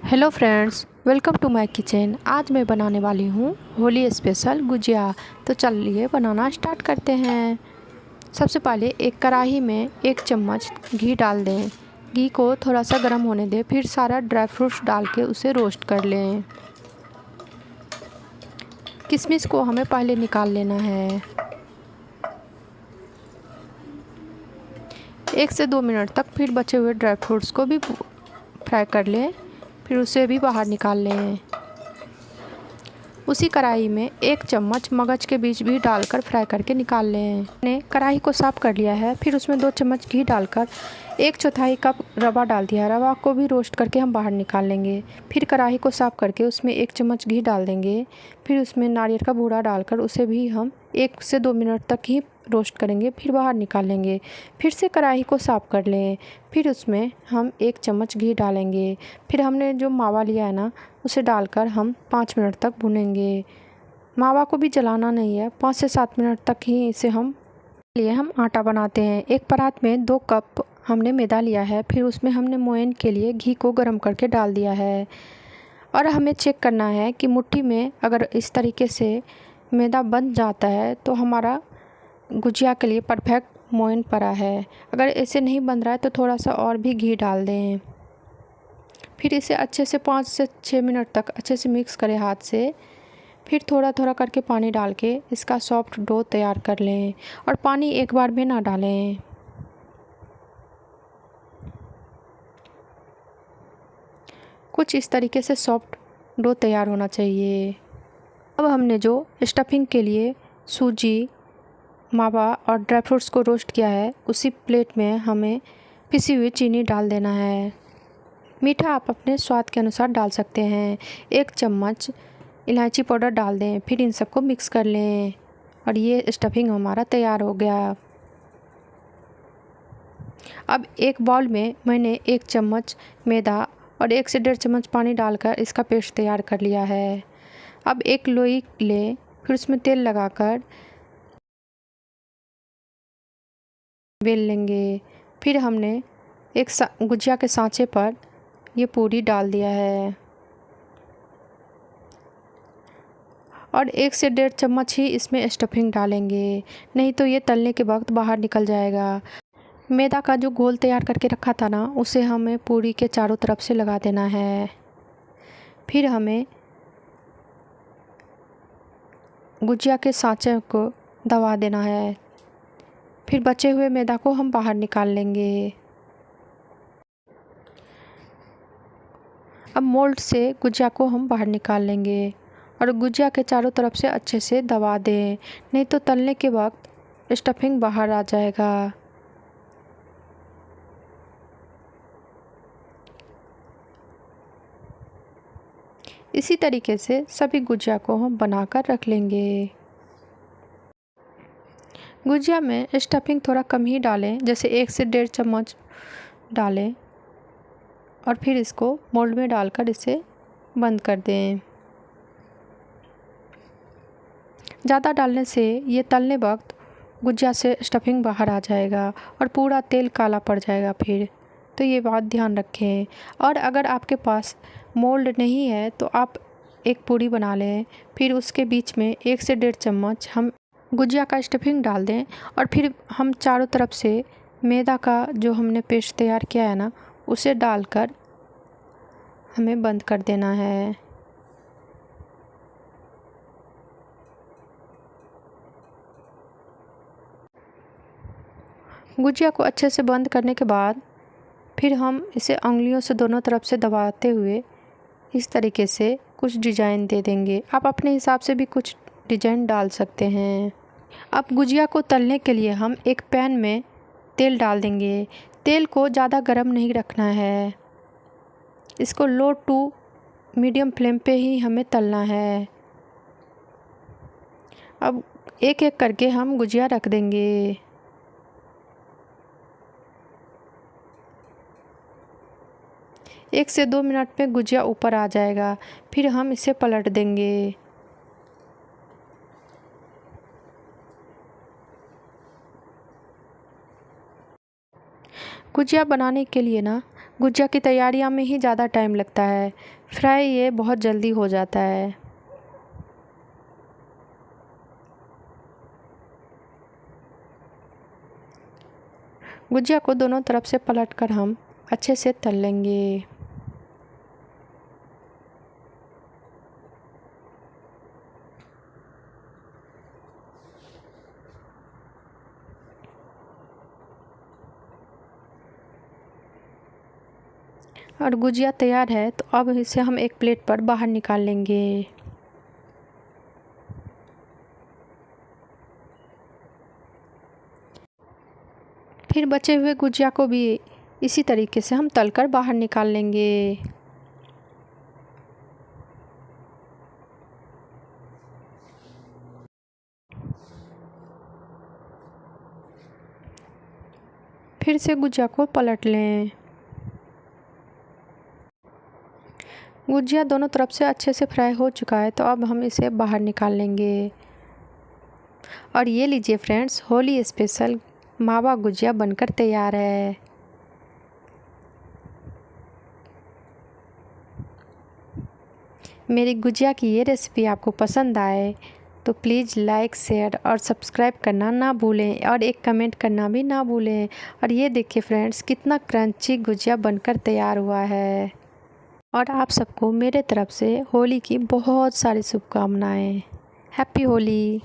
Hello friends, welcome to my kitchen. आज मैं बनाने वाली हूँ होली स्पेशल गुजिया। तो चलिए बनाना स्टार्ट करते हैं। सबसे पहले एक कढ़ाई में 1 चम्मच घी डाल दें। घी को थोड़ा सा गर्म होने दें, फिर सारा ड्राई फ्रूट्स डाल के उसे रोस्ट कर लें। किशमिश को हमें पहले निकाल लेना है। 1 से 2 मिनट तक फिर बचे हुए ड्राई फ्रूट्स को भी फ्राई कर लें, फिर उसे भी बाहर निकाल लें। उसी कढ़ाई में 1 चम्मच मगज के बीज भी डालकर फ्राई करके निकाल लें। मैंने कढ़ाई को साफ़ कर लिया है। फिर उसमें 2 चम्मच घी डालकर 1/4 कप रवा डाल दिया। रवा को भी रोस्ट करके हम बाहर निकाल लेंगे। फिर कढ़ाई को साफ़ करके उसमें 1 चम्मच घी डाल देंगे। फिर उसमें नारियल का बूरा डालकर उसे भी हम 1 से 2 मिनट तक ही रोस्ट करेंगे, फिर बाहर निकाल लेंगे। फिर से कढ़ाई को साफ़ कर लें। फिर उसमें हम 1 चम्मच घी डालेंगे। फिर हमने जो मावा लिया है ना, उसे डालकर हम 5 मिनट तक भूनेंगे। मावा को भी जलाना नहीं है, 5 से 7 मिनट तक ही इसे हम आटा बनाते हैं। एक परात में 2 कप हमने मैदा लिया है। फिर उसमें हमने मोयन के लिए घी को गर्म करके डाल दिया है। और हमें चेक करना है कि मुट्ठी में अगर इस तरीके से मैदा बन जाता है तो हमारा गुजिया के लिए परफेक्ट मोयन पड़ा है। अगर ऐसे नहीं बन रहा है तो थोड़ा सा और भी घी डाल दें। फिर इसे अच्छे से 5 से 6 मिनट तक अच्छे से मिक्स करें हाथ से। फिर थोड़ा थोड़ा करके पानी डाल के इसका सॉफ्ट डो तैयार कर लें, और पानी एक बार में ना डालें। कुछ इस तरीके से सॉफ्ट डो तैयार होना चाहिए। अब हमने जो स्टफिंग के लिए सूजी, मावा और ड्राई फ्रूट्स को रोस्ट किया है, उसी प्लेट में हमें पिसी हुई चीनी डाल देना है। मीठा आप अपने स्वाद के अनुसार डाल सकते हैं। 1 चम्मच इलायची पाउडर डाल दें। फिर इन सबको मिक्स कर लें, और ये स्टफिंग हमारा तैयार हो गया। अब एक बाउल में मैंने 1 चम्मच मैदा और 1 से 1.5 चम्मच पानी डालकर इसका पेस्ट तैयार कर लिया है। अब एक लोई लें, फिर उसमें तेल लगाकर बेल लेंगे। फिर हमने एक गुजिया के सांचे पर ये पूरी डाल दिया है, और 1 से 1.5 चम्मच ही इसमें स्टफिंग डालेंगे, नहीं तो ये तलने के वक्त बाहर निकल जाएगा। मैदा का जो घोल तैयार करके रखा था ना, उसे हमें पूरी के चारों तरफ से लगा देना है। फिर हमें गुजिया के सांचे को दबा देना है। फिर बचे हुए मैदा को हम बाहर निकाल लेंगे। अब मोल्ड से गुजिया को हम बाहर निकाल लेंगे, और गुजिया के चारों तरफ से अच्छे से दबा दें, नहीं तो तलने के वक्त स्टफिंग बाहर आ जाएगा। इसी तरीके से सभी गुजिया को हम बनाकर रख लेंगे। गुजिया में स्टफिंग थोड़ा कम ही डालें, जैसे 1 से 1.5 चम्मच डालें, और फिर इसको मोल्ड में डालकर इसे बंद कर दें। ज़्यादा डालने से ये तलने वक्त गुजिया से स्टफिंग बाहर आ जाएगा और पूरा तेल काला पड़ जाएगा फिर, तो ये बात ध्यान रखें। और अगर आपके पास मोल्ड नहीं है तो आप एक पूरी बना लें, फिर उसके बीच में 1 से 1.5 चम्मच हम गुजिया का स्टफिंग डाल दें, और फिर हम चारों तरफ से मैदा का जो हमने पेस्ट तैयार किया है ना, उसे डालकर हमें बंद कर देना है। गुजिया को अच्छे से बंद करने के बाद फिर हम इसे उंगलियों से दोनों तरफ से दबाते हुए इस तरीके से कुछ डिज़ाइन दे देंगे। आप अपने हिसाब से भी कुछ डिज़ाइन डाल सकते हैं। अब गुजिया को तलने के लिए हम एक पैन में तेल डाल देंगे। तेल को ज़्यादा गर्म नहीं रखना है, इसको लो टू मीडियम फ्लेम पे ही हमें तलना है। अब एक एक करके हम गुजिया रख देंगे। एक से 2 मिनट में गुजिया ऊपर आ जाएगा, फिर हम इसे पलट देंगे। गुजिया बनाने के लिए ना गुजिया की तैयारियां में ही ज़्यादा टाइम लगता है, फ्राई ये बहुत जल्दी हो जाता है। गुजिया को दोनों तरफ से पलटकर हम अच्छे से तल लेंगे। और गुजिया तैयार है तो अब इसे हम एक प्लेट पर बाहर निकाल लेंगे। फिर बचे हुए गुजिया को भी इसी तरीके से हम तलकर बाहर निकाल लेंगे। फिर से गुजिया को पलट लें। गुजिया दोनों तरफ से अच्छे से फ्राई हो चुका है तो अब हम इसे बाहर निकाल लेंगे। और ये लीजिए फ्रेंड्स, होली स्पेशल मावा गुजिया बनकर तैयार है। मेरी गुजिया की ये रेसिपी आपको पसंद आए तो प्लीज़ लाइक, शेयर और सब्सक्राइब करना ना भूलें और एक कमेंट करना भी ना भूलें। और ये देखिए फ्रेंड्स, कितना क्रंची गुजिया बनकर तैयार हुआ है। और आप सबको मेरे तरफ से होली की बहुत सारी शुभकामनाएं। हैप्पी होली।